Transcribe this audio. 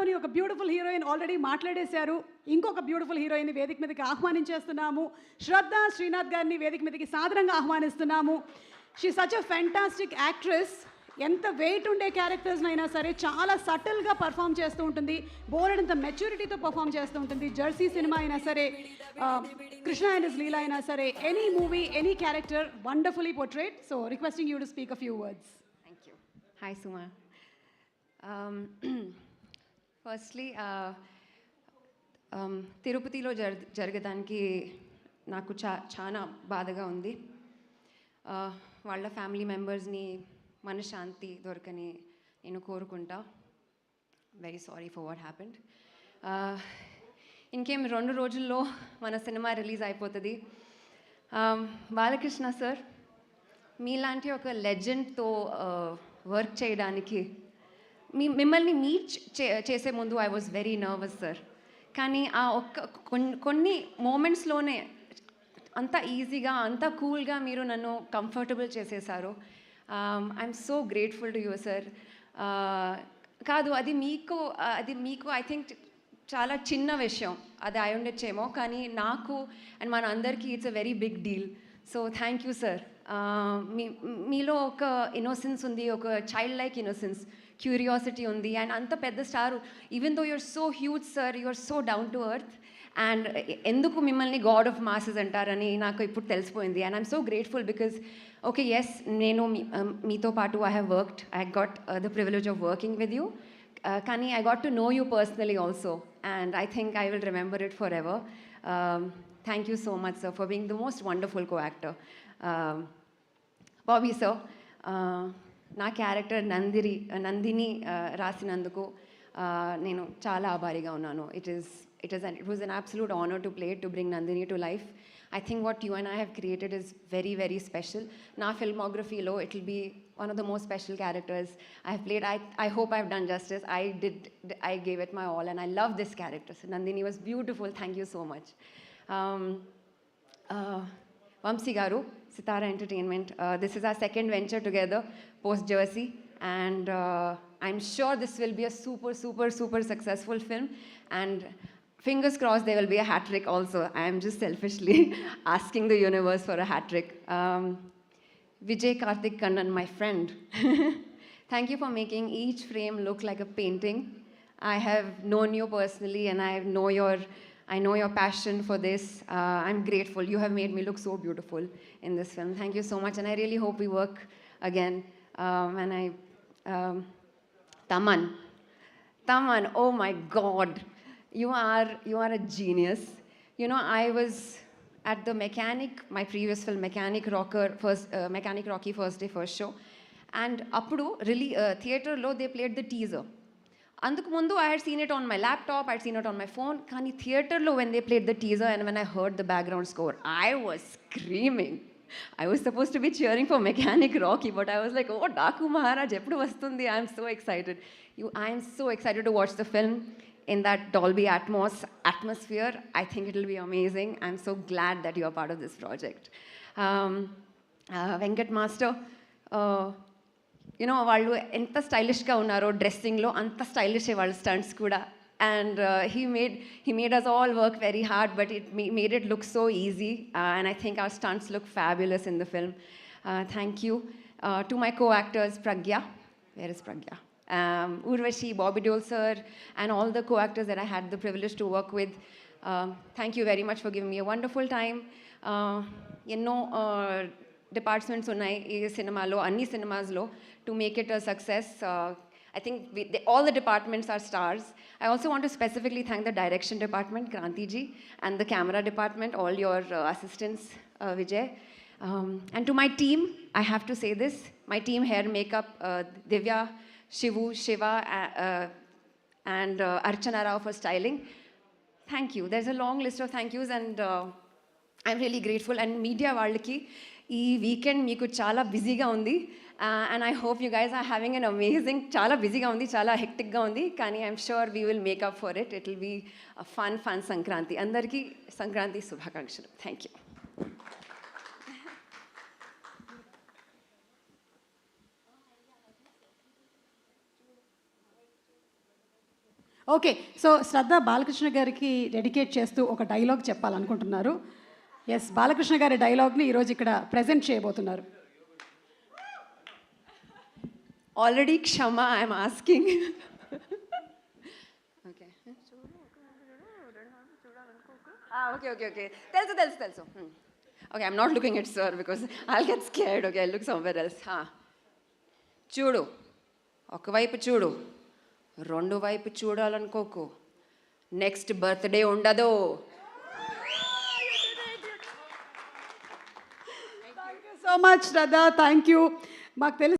అని ఒక beautiful heroine already మాట్లాడేశారు. ఇంకొక బ్యూటిఫుల్ హీరోయిన్ వేదిక మీదకి ఆహ్వానించేస్తున్నాము. శ్రద్ధ శ్రీనాథ్ గారిని వేదిక మీదకి సాదరంగా ఆహ్వానిస్తున్నాము. She such a fantastic actress. ఎంత వెయిట్ ఉండే క్యారెక్టర్స్నైనా సరే చాలా సటిల్గా పర్ఫామ్ చేస్తూ ఉంటుంది. బోలెడంత మెచ్యూరిటీతో పర్ఫామ్ చేస్తూ ఉంటుంది. జెర్సీ సినిమా అయినా సరే, కృష్ణ అండ్ హిస్ లీలా అయినా సరే, any movie, any character wonderfully portrait. So requesting you to speak a few words. Thank you. Hi Suma. Firstly తిరుపతిలో జరగడానికి నాకు చాలా బాధగా ఉంది. వాళ్ళ ఫ్యామిలీ మెంబర్స్ని మనశ్శాంతి దొరకని నేను కోరుకుంటా. Very sorry for what happened. ఇంకేం 2 రోజుల్లో మన సినిమా రిలీజ్ అయిపోతుంది. బాలకృష్ణ సార్, మీలాంటి ఒక లెజెండ్తో వర్క్ చేయడానికి మిమ్మల్ని మీట్ చేసే ముందు I was very nervous sir. కానీ ఆ కొన్ని మూమెంట్స్లోనే అంత ఈజీగా, అంత కూల్గా మీరు నన్ను కంఫర్టబుల్ చేసేసారు. I'm so grateful to you sir. కాదు, అది మీకు ఐ థింక్ చాలా చిన్న విషయం అది అయి ఉండొచ్చేమో, కానీ నాకు అండ్ మన అందరికీ it's a very big deal. So thank you sir. మీలో ఒక ఇన్నోసెన్స్ ఉంది, ఒక చైల్డ్ లైక్ ఇన్నోసెన్స్, క్యూరియాసిటీ ఉంది. అండ్ అంత పెద్ద star, even though you're so huge sir, you're so down to earth. And ఎందుకు మిమ్మల్ని గాడ్ ఆఫ్ మాసెస్ అంటారని నాకు ఇప్పుడు తెలిసిపోయింది. And I'm so grateful because okay, yes, నేను మీతో పాటు I have worked, I got the privilege of working with you. కానీ I got to know you personally also, and I think I will remember it for ever. Thank you so much sir for being the most wonderful co actor. Bobby sir, నా character Nandini రాసినందుకు నేను చాలా ఆభారీగా ఉన్నాను. It was an absolute honor to play it, to bring Nandini to life. I think what you and I have created is very, very special. Na filmography lo, it will be one of the most special characters I have played. I hope I've done justice. I gave it my all, and I love this character. So Nandini was beautiful. Thank you so much. Vamsi Garu, Sitara Entertainment. This is our second venture together, post Jersey, and I'm sure this will be a super, super, super successful film. And fingers crossed there will be a hat trick also. I am just selfishly asking the universe for a hat trick. Vijay Karthik Kannan, my friend. Thank you for making each frame look like a painting. I have known you personally, and I know your passion for this. I'm grateful. You have made me look so beautiful in this film. Thank you so much, and I really hope we work again. Taman, oh my God. You are a genius. You know, I was at the Mechanic, my previous film, Mechanic Rocky first day, first show. And appudu really theater lo they played the teaser. Anduku mundu I had seen it on my laptop, I had seen it on my phone. Kani theater lo when they played the teaser and when I heard the background score, I was screaming. I was supposed to be cheering for Mechanic Rocky, but I was like, oh, Daku Maharaj, eppudu vastundi. I am so excited. I am so excited to watch the film in that Dolby atmosphere. I think it'll be amazing. I'm so glad that you're part of this project. Venkat Master, you know, వాళ్ళు ఎంత స్టైలిష్గా ఉన్నారో డ్రెస్సింగ్లో, అంత stylish వాళ్ళ stunts కూడా. And he made us all work very hard, but it made it look so easy. And I think our stunts look fabulous in the film. Thank you. To my co-actors, Pragya. Where is Pragya? Urvashi, Bobby Deol sir, and all the co-actors that I had the privilege to work with. Thank you very much for giving me a wonderful time. Departments unnai ee cinema lo, anni cinemas lo, to make it a success. I think all the departments are stars. I also want to specifically thank the direction department, Kranti ji, and the camera department, all your assistants, Vijay. And to my team, I have to say this, my team, hair, makeup, Divya, Shivu, Shiva, and Archana Rao for styling. Thank you. There's a long list of thank yous, and I'm really grateful. And media వాళ్ళకి ఈ weekend మీకు చాలా బిజీగా ఉంది, and I hope you guys are having an amazing, చాలా బిజీగా ఉంది, చాలా హెక్టిక్గా ఉంది, కానీ I'm sure we will make up for it. It will be a fun Sankranti. అందరికీ సంక్రాంతి శుభాకాంక్షలు. Thank you. ఓకే, సో శ్రద్ధ బాలకృష్ణ గారికి డెడికేట్ చేస్తూ ఒక డైలాగ్ చెప్పాలనుకుంటున్నారు. ఎస్, బాలకృష్ణ గారి డైలాగ్ని ఈరోజు ఇక్కడ ప్రజెంట్ చేయబోతున్నారు. Already Kshama I'm asking. Okay okay okay okay తెలుసు తెలుసు తెలుసు. Okay, I'm not looking at sir because I'll get scared. Okay, I look somewhere else. చూడు, ఒకవైపు చూడు, రెండు వైపు చూడాలనుకోకు, నెక్స్ట్ బర్త్డే ఉండదు. So much Shraddha, thank you. మాకు తెలుసు